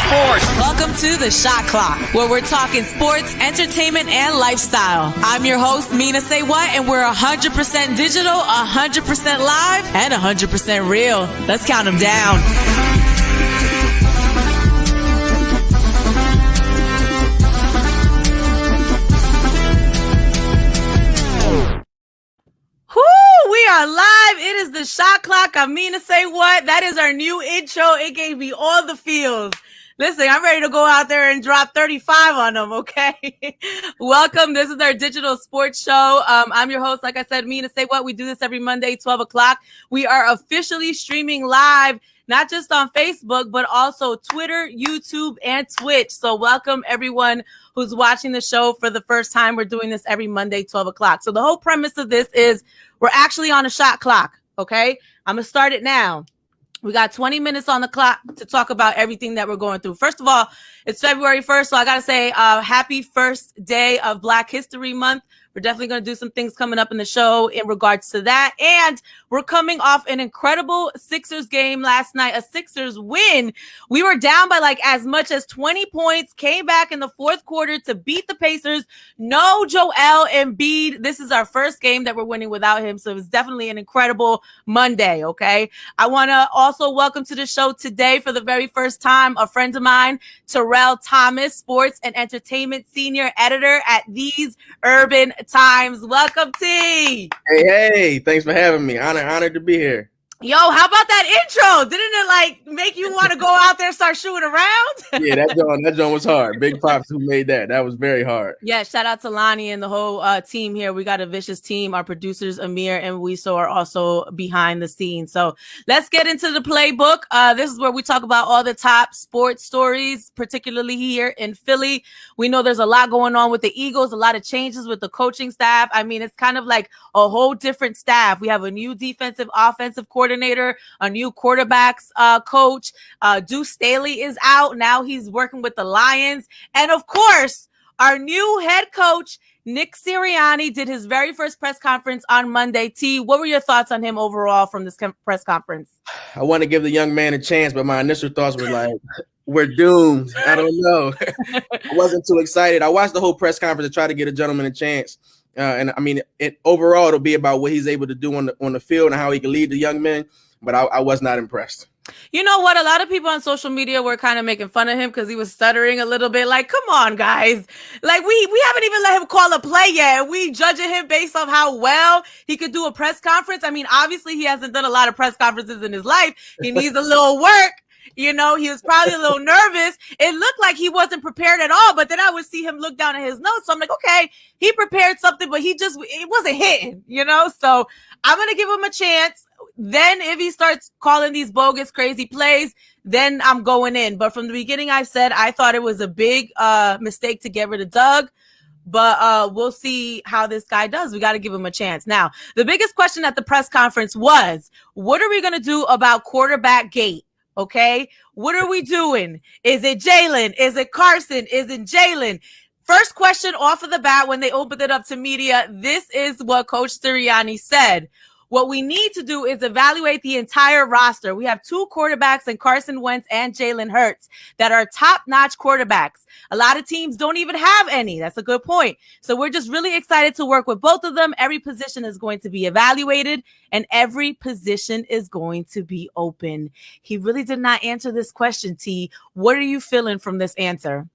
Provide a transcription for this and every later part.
sports. Welcome to the Shot Clock, where we're talking sports, entertainment, and lifestyle. I'm your host, Mina SayWhat, and we're 100% digital, 100% live, and 100% real. Let's count them down. We are live. It is the Shot Clock. I'm Mina SayWhat. That is our new intro. It gave me all the feels. Listen, I'm ready to go out there and drop 35 on them, okay? Welcome. This is our digital sports show. I'm your host, like I said, Mina SayWhat. We do this every Monday, 12 o'clock. We are officially streaming live, not just on Facebook, but also Twitter, YouTube, and Twitch. So welcome everyone who's watching the show for the first time. We're doing this every Monday, 12 o'clock. So the whole premise of this is we're actually on a shot clock, okay? I'm going to start it now. We got 20 minutes on the clock to talk about everything that we're going through. First of all, it's February 1st, so I got to say happy first day of Black History Month. We're definitely going to do some things coming up in the show in regards to that. And we're coming off an incredible Sixers game last night, a Sixers win. We were down by like as much as 20 points, came back in the fourth quarter to beat the Pacers. No Joel Embiid. This is our first game that we're winning without him. So it was definitely an incredible Monday, okay? I want to also welcome to the show today for the very first time a friend of mine, Terrell Thomas, sports and entertainment senior editor at These Urban Times. Welcome, T. Hey, thanks for having me. Honored to be here. Yo, how about that intro? Didn't it like make you want to go out there and start shooting around? Yeah, that joint was hard. Big props who made that. That was very hard. Yeah, shout out to Lonnie and the whole team here. We got a vicious team. Our producers, Amir and Wiso, are also behind the scenes. So let's get into the playbook. This is where we talk about all the top sports stories, particularly here in Philly. We know there's a lot going on with the Eagles, a lot of changes with the coaching staff. I mean, it's kind of like a whole different staff. We have a new defensive, offensive coordinator, a new quarterbacks coach. Deuce Staley is out. Now he's working with the Lions. And of course, our new head coach, Nick Sirianni, did his very first press conference on Monday. T, what were your thoughts on him overall from this press conference? I want to give the young man a chance, but my initial thoughts were like, we're doomed. I don't know. I wasn't too excited. I watched the whole press conference to try to get a gentleman a chance. And I mean, overall, it'll be about what he's able to do on the field and how he can lead the young men. But I was not impressed. You know what? A lot of people on social media were kind of making fun of him because he was stuttering a little bit. Like, come on, guys. Like, we haven't even let him call a play yet. We judging him based off how well he could do a press conference. I mean, obviously, he hasn't done a lot of press conferences in his life. He needs a little work. You know, he was probably a little nervous. It looked like he wasn't prepared at all, but then I would see him look down at his notes. So I'm like, okay, he prepared something, but it wasn't hitting, you know? So I'm going to give him a chance. Then if he starts calling these bogus, crazy plays, then I'm going in. But from the beginning, I said I thought it was a big mistake to get rid of Doug. But we'll see how this guy does. We got to give him a chance. Now, the biggest question at the press conference was, what are we going to do about quarterback gate? Okay, what are we doing? Is it Jalen? Is it Carson? Is it Jalen? First question off of the bat when they opened it up to media, this is what Coach Sirianni said. What we need to do is evaluate the entire roster. We have two quarterbacks in Carson Wentz and Jalen Hurts that are top-notch quarterbacks. A lot of teams don't even have any. That's a good point. So we're just really excited to work with both of them. Every position is going to be evaluated and every position is going to be open. He really did not answer this question, T. What are you feeling from this answer?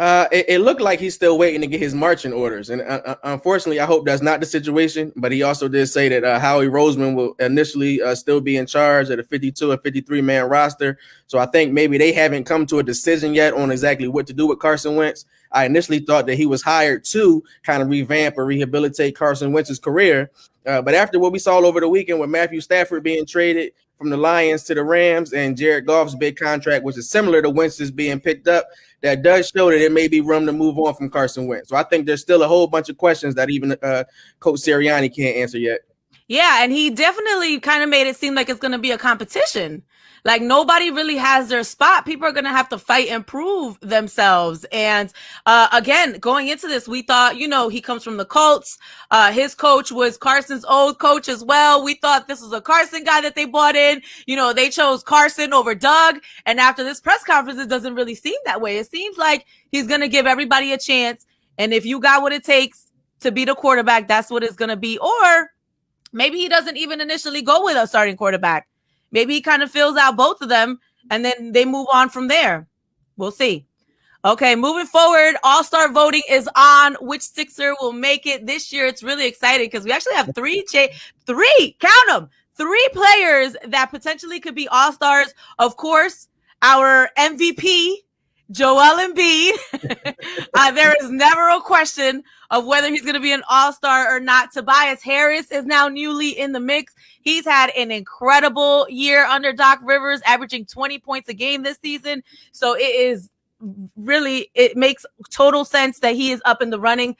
It looked like he's still waiting to get his marching orders. And unfortunately, I hope that's not the situation. But he also did say that Howie Roseman will initially still be in charge of the 52 or 53-man roster. So I think maybe they haven't come to a decision yet on exactly what to do with Carson Wentz. I initially thought that he was hired to kind of revamp or rehabilitate Carson Wentz's career. But after what we saw over the weekend with Matthew Stafford being traded from the Lions to the Rams and Jared Goff's big contract, which is similar to Wentz's being picked up, that does show that there may be room to move on from Carson Wentz. So I think there's still a whole bunch of questions that even Coach Sirianni can't answer yet. Yeah, and he definitely kind of made it seem like it's going to be a competition. Like nobody really has their spot. People are going to have to fight and prove themselves. And again, going into this, we thought, he comes from the Colts. His coach was Carson's old coach as well. We thought this was a Carson guy that they brought in. They chose Carson over Doug. And after this press conference, it doesn't really seem that way. It seems like he's going to give everybody a chance. And if you got what it takes to be the quarterback, that's what it's going to be. Or maybe he doesn't even initially go with a starting quarterback. Maybe he kind of fills out both of them and then they move on from there. We'll see. Okay, moving forward, All-Star voting is on. Which Sixer will make it this year? It's really exciting because we actually have three, count them, 3 players that potentially could be All-Stars. Of course, our MVP, Joel Embiid. There is never a question of whether he's going to be an all-star or not. Tobias Harris is now newly in the mix. He's had an incredible year under Doc Rivers, averaging 20 points a game this season. So it makes total sense that he is up in the running.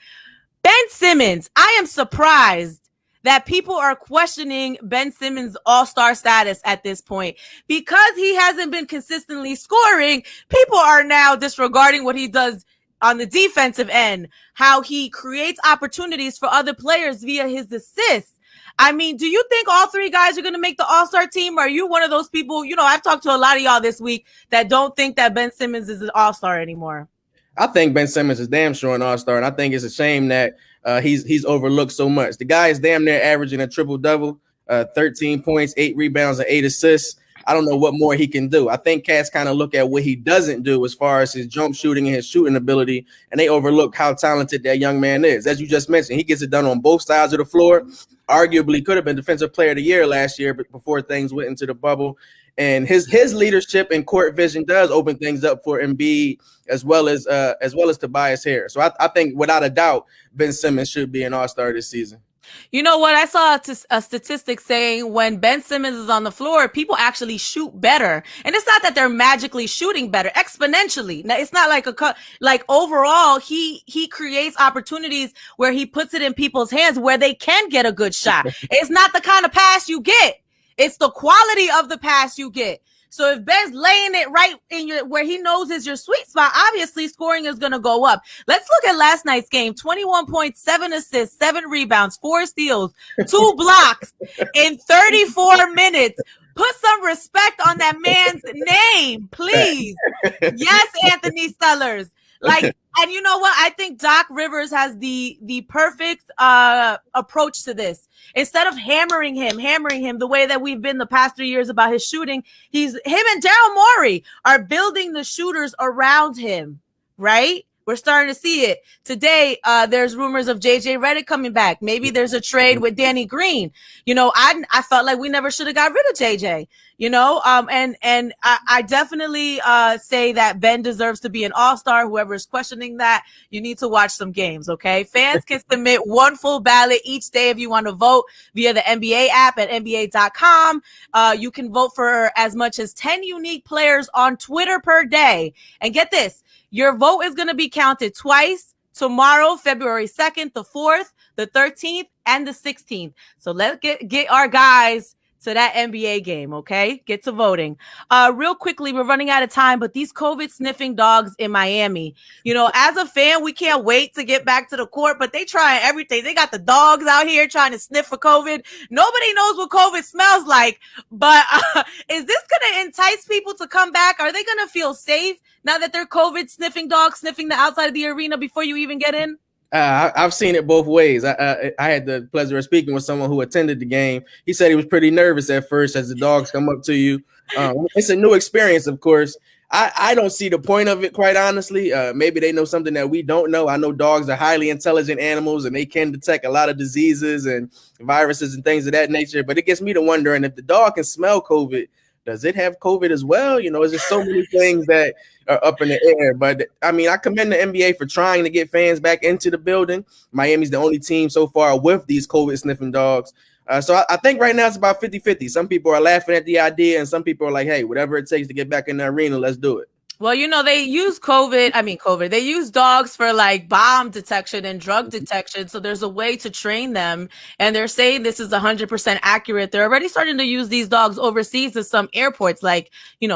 Ben Simmons, I am surprised that people are questioning Ben Simmons' all-star status at this point. Because he hasn't been consistently scoring, people are now disregarding what he does on the defensive end, how he creates opportunities for other players via his assists. I mean, do you think all 3 guys are going to make the all-star team? Or are you one of those people, I've talked to a lot of y'all this week that don't think that Ben Simmons is an all-star anymore? I think Ben Simmons is damn sure an all-star, and I think it's a shame that he's overlooked so much. The guy is damn near averaging a triple-double, 13 points, 8 rebounds, and 8 assists. I don't know what more he can do. I think cats kind of look at what he doesn't do as far as his jump shooting and his shooting ability, and they overlook how talented that young man is. As you just mentioned, he gets it done on both sides of the floor. Arguably could have been Defensive Player of the Year last year, but before things went into the bubble. And his leadership and court vision does open things up for Embiid as well as Tobias Harris. So I think without a doubt, Ben Simmons should be an all-star this season. You know what? I saw a statistic saying when Ben Simmons is on the floor, people actually shoot better. And it's not that they're magically shooting better, exponentially. Now, it's not like overall, he creates opportunities where he puts it in people's hands where they can get a good shot. It's not the kind of pass you get. It's the quality of the pass you get. So if Ben's laying it right in where he knows is your sweet spot, obviously scoring is going to go up. Let's look at last night's game. 21 points, 7 assists, 7 rebounds, 4 steals, 2 blocks in 34 minutes. Put some respect on that man's name, please. Yes, Anthony Sellers. And you know what? I think Doc Rivers has the perfect approach to this. Instead of hammering him the way that we've been the past 3 years about his shooting, him and Daryl Morey are building the shooters around him, right? We're starting to see it. Today, there's rumors of JJ Redick coming back. Maybe there's a trade with Danny Green. I felt like we never should have got rid of JJ, and I definitely say that Ben deserves to be an all-star. Whoever is questioning that, you need to watch some games, okay? Fans can submit 1 full ballot each day if you want to vote via the NBA app at NBA.com. You can vote for as much as 10 unique players on Twitter per day. And get this, your vote is going to be counted twice tomorrow, February 2nd, the 4th, the 13th, and the 16th. So let's get our guys to that NBA game, okay? Get to voting. Real quickly, we're running out of time, but these COVID sniffing dogs in Miami, as a fan, we can't wait to get back to the court, but they trying everything. They got the dogs out here trying to sniff for COVID. Nobody knows what COVID smells like, but is this going to entice people to come back? Are they going to feel safe now that they're COVID sniffing dogs sniffing the outside of the arena before you even get in? I've seen it both ways. I had the pleasure of speaking with someone who attended the game. He said he was pretty nervous at first as the dogs come up to you. It's a new experience, of course. I don't see the point of it, quite honestly. Maybe they know something that we don't know. I know dogs are highly intelligent animals and they can detect a lot of diseases and viruses and things of that nature. But it gets me to wondering if the dog can smell COVID, does it have COVID as well? There's just so many things that are up in the air. But I mean, I commend the NBA for trying to get fans back into the building. Miami's the only team so far with these COVID sniffing dogs. So I think right now it's about 50-50. Some people are laughing at the idea and some people are like, hey, whatever it takes to get back in the arena, let's do it. Well, they use COVID. They use dogs for like bomb detection and drug detection. So there's a way to train them. And they're saying this is 100% accurate. They're already starting to use these dogs overseas at some airports like,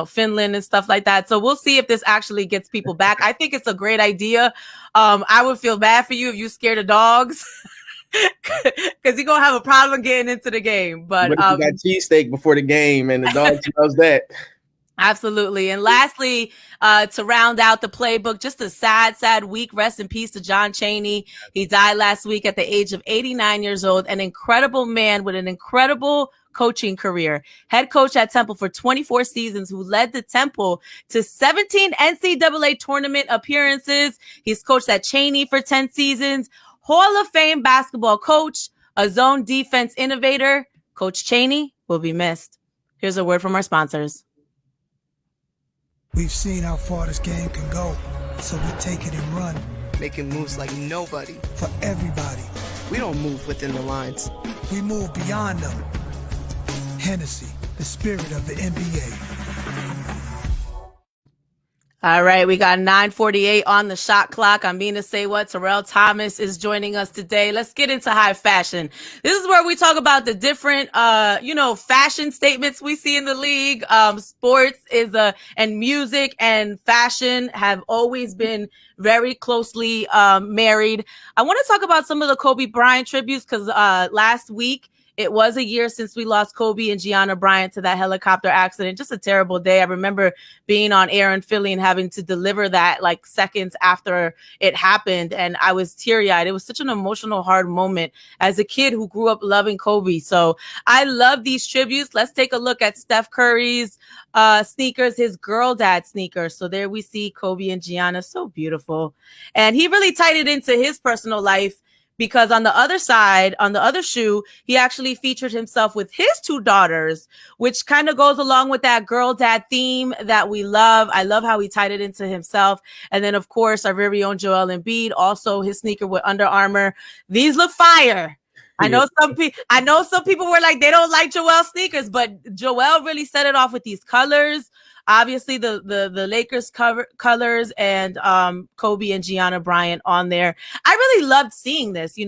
Finland and stuff like that. So we'll see if this actually gets people back. I think it's a great idea. I would feel bad for you if you're scared of dogs. Because you're going to have a problem getting into the game. But what if you got cheesesteak before the game and the dog smells that? Absolutely. And lastly, to round out the playbook, just a sad week. Rest in peace to John Chaney. He died last week at the age of 89 years old. An incredible man with an incredible coaching career. Head coach at Temple for 24 seasons, who led the Temple to 17 NCAA tournament appearances. He's coached at Chaney for 10 seasons. Hall of Fame basketball coach, a zone defense innovator. Coach Chaney will be missed. Here's a word from our sponsors. We've seen how far this game can go, so we take it and run. Making moves like nobody. For everybody. We don't move within the lines. We move beyond them. Hennessy, the spirit of the NBA. All right, we got 9:48 on the shot clock. I'm Mina SayWhat. Terrell Thomas is joining us today. Let's get into high fashion. This is where we talk about the different, fashion statements we see in the league. Sports and music and fashion have always been very closely married. I want to talk about some of the Kobe Bryant tributes because last week, it was a year since we lost Kobe and Gianna Bryant to that helicopter accident. Just a terrible day. I remember being on air in Philly and having to deliver that like seconds after it happened. And I was teary-eyed. It was such an emotional, hard moment as a kid who grew up loving Kobe. So I love these tributes. Let's take a look at Steph Curry's sneakers, his girl dad sneakers. So there we see Kobe and Gianna. So beautiful. And he really tied it into his personal life, because on the other side, on the other shoe, he actually featured himself with his two daughters, which kind of goes along with that girl dad theme that we love. I love how he tied it into himself. And then, of course, our very own Joel Embiid, also his sneaker with Under Armour. These look fire. I know some people were like, they don't like Joel's sneakers, but Joel really set it off with these colors. Obviously, the Lakers colors and Kobe and Gianna Bryant on there. I really loved seeing this. It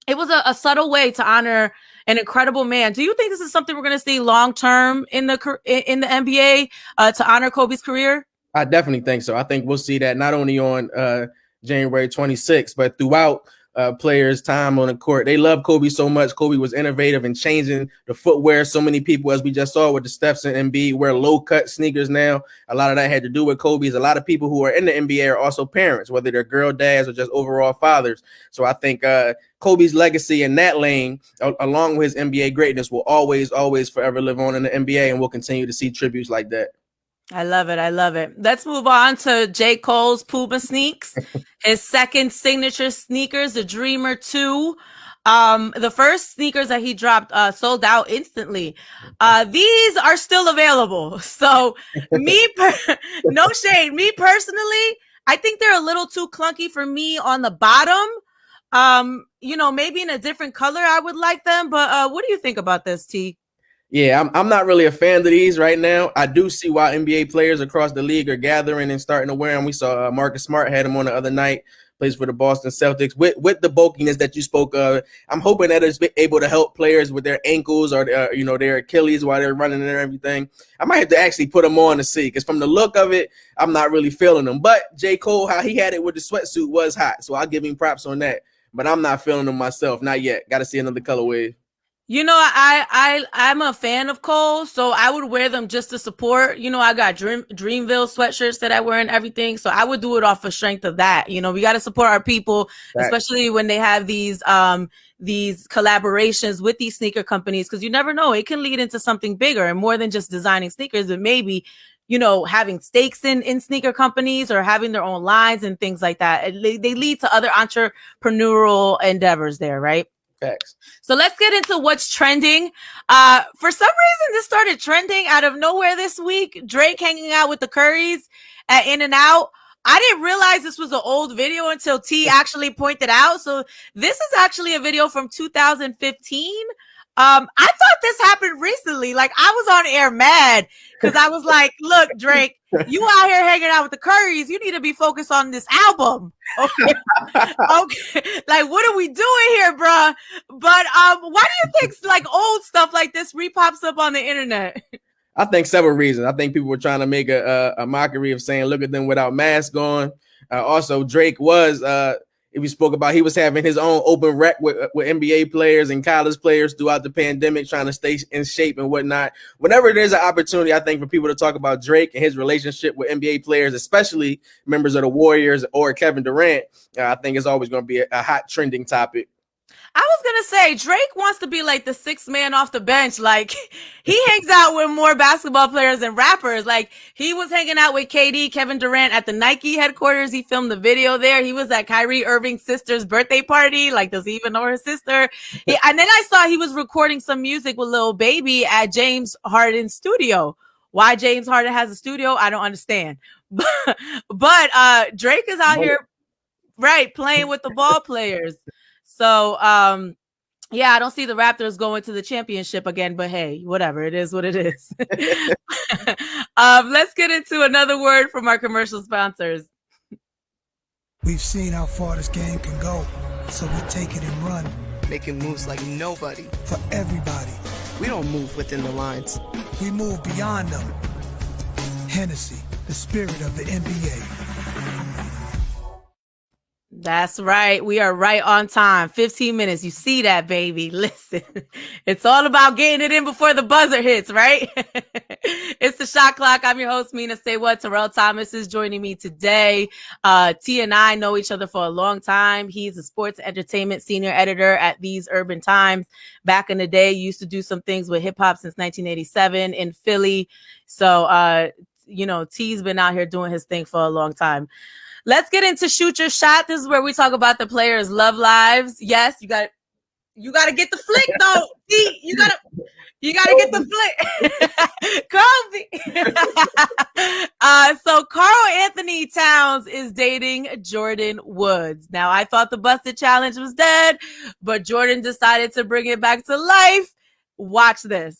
was a subtle way to honor an incredible man. Do you think this is something we're going to see long term in the NBA to honor Kobe's career? I definitely think so. I think we'll see that not only on January 26th, but throughout players' time on the court. They love Kobe so much. Kobe was innovative in changing the footwear. So many people, as we just saw with the Stephs and Embiid, wear low-cut sneakers now. A lot of that had to do with Kobe's. A lot of people who are in the NBA are also parents, whether they're girl dads or just overall fathers. So I think Kobe's legacy in that lane, along with his NBA greatness, will always forever live on in the NBA, and we'll continue to see tributes like that. I love it. Let's move on to J. Cole's Puma sneaks. His second signature sneakers, the Dreamer 2. The first sneakers that he dropped sold out instantly. These are still available. So no shade. Me personally, I think they're a little too clunky for me on the bottom. Maybe in a different color I would like them. But what do you think about this, T? Yeah, I'm not really a fan of these right now. I do see why NBA players across the league are gathering and starting to wear them. We saw Marcus Smart had them on the other night, plays for the Boston Celtics. With the bulkiness that you spoke of, I'm hoping that it's able to help players with their ankles or their Achilles while they're running and everything. I might have to actually put them on to see, because from the look of it, I'm not really feeling them. But J. Cole, how he had it with the sweatsuit was hot, so I'll give him props on that. But I'm not feeling them myself, not yet. Got to see another colorway. I'm a fan of Cole, so I would wear them just to support. I got Dreamville sweatshirts that I wear and everything, so I would do it off the strength of that. We got to support our people, especially when they have these collaborations with these sneaker companies, because you never know, it can lead into something bigger and more than just designing sneakers, but maybe having stakes in sneaker companies or having their own lines and things like that. They lead to other entrepreneurial endeavors there, right? Facts. So let's get into what's trending. For some reason, this started trending out of nowhere this week. Drake hanging out with the Currys at In-N-Out. I didn't realize this was an old video until T actually pointed out. So this is actually a video from 2015. I thought this happened recently. Like, I was on air mad because I was like, look, Drake, you out here hanging out with the Currys. You need to be focused on this album. Okay. Okay. Like, what are we doing here, bruh? But why do you think like old stuff like this re-pops up on the internet? I think several reasons. I think people were trying to make a mockery of saying, look at them without masks on. Also, Drake was, if we spoke about, he was having his own open rec with NBA players and college players throughout the pandemic, trying to stay in shape and whatnot. Whenever there's an opportunity, I think, for people to talk about Drake and his relationship with NBA players, especially members of the Warriors or Kevin Durant, I think it's always going to be a hot trending topic. I was going to say, Drake wants to be like the sixth man off the bench. Like, he hangs out with more basketball players than rappers. Like, he was hanging out with KD, Kevin Durant at the Nike headquarters. He filmed the video there. He was at Kyrie Irving's sister's birthday party. Like, does he even know her sister? And then I saw he was recording some music with Lil Baby at James Harden's studio. Why James Harden has a studio, I don't understand. But Drake is out here, right, playing with the ball players. So, yeah, I don't see the Raptors going to the championship again, but hey, whatever. It is what it is. Let's get into another word from our commercial sponsors. We've seen how far this game can go, so we take it and run. Making moves like nobody. For everybody. We don't move within the lines. We move beyond them. Hennessy, the spirit of the NBA. That's right. We are right on time. 15 minutes. You see that, baby. Listen, it's all about getting it in before the buzzer hits, right? It's the Shot Clock. I'm your host, Mina SayWhat. Terrell Thomas is joining me today. T and I know each other for a long time. He's a sports entertainment senior editor at These Urban Times. Back in the day, used to do some things with hip hop since 1987 in Philly. So, T's been out here doing his thing for a long time. Let's get into Shoot Your Shot. This is where we talk about the players' love lives. Yes, you got to get the flick though. See, you got to get the flick. Kobe. So Karl Anthony Towns is dating Jordyn Woods. Now, I thought the Busted Challenge was dead, but Jordan decided to bring it back to life. Watch this.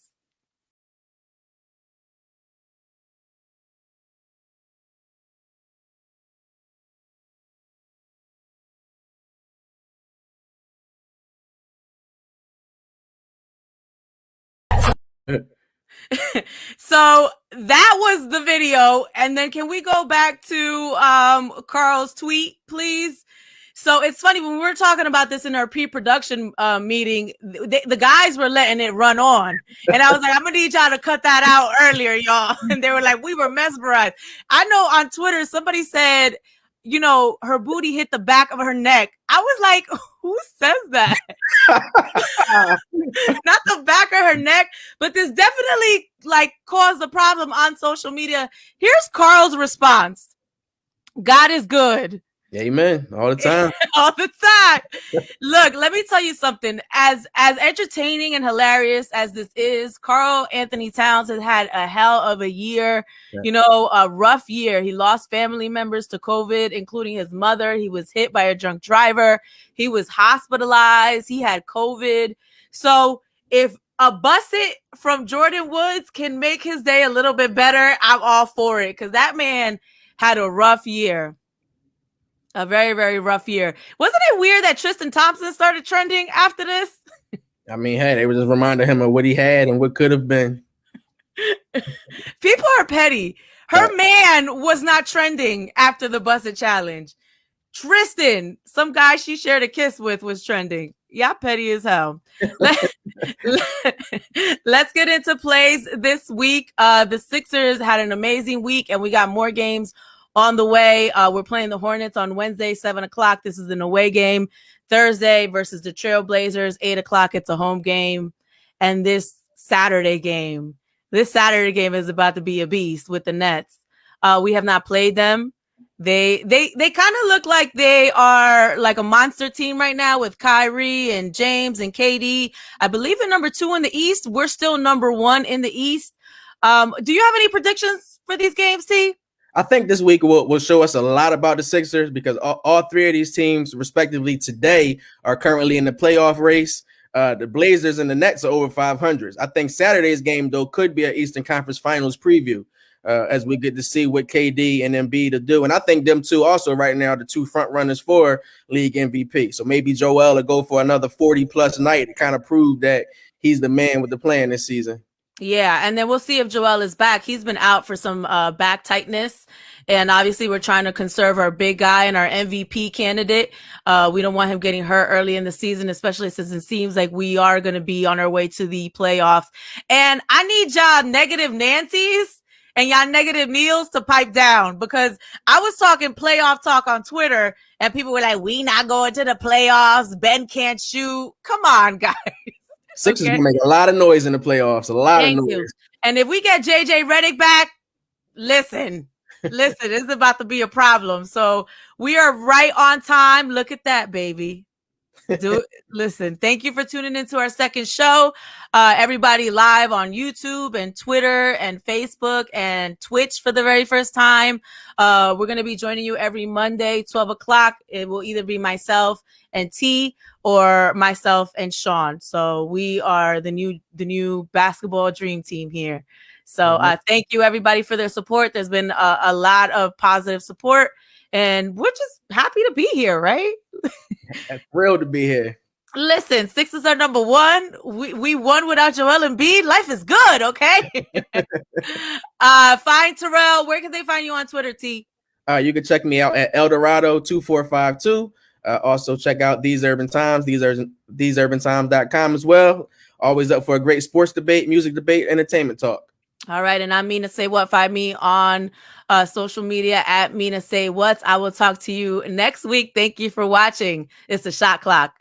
So that was the video. And then can we go back to Karl's tweet, please? So it's funny, when we were talking about this in our pre-production meeting, the guys were letting it run on. And I was like, I'm going to need y'all to cut that out earlier, y'all. And they were like, we were mesmerized. I know on Twitter, somebody said, her booty hit the back of her neck. I was like, who says that? Not the back of her neck, but this definitely caused a problem on social media. Here's Karl's response. God is good. Amen. All the time. All the time. Look, let me tell you something. As entertaining and hilarious as this is, Karl Anthony Towns has had a hell of a year. Yeah. A rough year. He lost family members to COVID, including his mother. He was hit by a drunk driver. He was hospitalized. He had COVID. So if a busset from Jordyn Woods can make his day a little bit better, I'm all for it, because that man had a rough year. A very, very rough year. Wasn't it weird that Tristan Thompson started trending after this? I mean, hey, they were just reminding him of what he had and what could have been. People are petty. Her man was not trending after the Busted Challenge. Tristan, some guy she shared a kiss with, was trending. Yeah, petty as hell. Let's get into plays this week. The Sixers had an amazing week, and we got more games on the way. We're playing the Hornets on Wednesday, 7:00. This is an away game. Thursday versus the Trailblazers, 8:00. It's a home game. And this Saturday game is about to be a beast with the Nets. We have not played them. They kind of look like they are like a monster team right now with Kyrie and James and KD. I believe they're number 2 in the East. We're still number 1 in the East. Do you have any predictions for these games, T? I think this week will show us a lot about the Sixers, because all three of these teams, respectively, today are currently in the playoff race. The Blazers and the Nets are over 500. I think Saturday's game, though, could be an Eastern Conference Finals preview as we get to see what KD and Embiid to do. And I think them two also right now are the two front runners for league MVP. So maybe Joel will go for another 40-plus night to kind of prove that he's the man with the plan this season. Yeah, and then we'll see if Joel is back. He's been out for some back tightness. And obviously, we're trying to conserve our big guy and our MVP candidate. We don't want him getting hurt early in the season, especially since it seems like we are going to be on our way to the playoffs. And I need y'all negative Nancy's and y'all negative Neils to pipe down, because I was talking playoff talk on Twitter and people were like, we not going to the playoffs. Ben can't shoot. Come on, guys. Sixers will make a lot of noise in the playoffs. A lot of noise. You. And if we get JJ Redick back, listen, it's about to be a problem. So we are right on time. Look at that, baby. Listen, thank you for tuning into our second show. Everybody live on YouTube and Twitter and Facebook and Twitch for the very first time. We're going to be joining you every Monday, 12 o'clock. It will either be myself and T or myself and Sean. So we are the new basketball dream team here. So thank you everybody for their support. There's been a lot of positive support and we're just happy to be here, right? Thrilled to be here. Listen, Sixers are number one. We won without Joel Embiid. Life is good, okay? Find Terrell. Where can they find you on Twitter, T? You can check me out at Eldorado2452. Also check out These Urban Times, theseurbantimes.com as well. Always up for a great sports debate, music debate, entertainment talk. All right, and I'm Mina SayWhat. Find me on social media at Mina SayWhat. I will talk to you next week. Thank you for watching. It's the Shot Clock.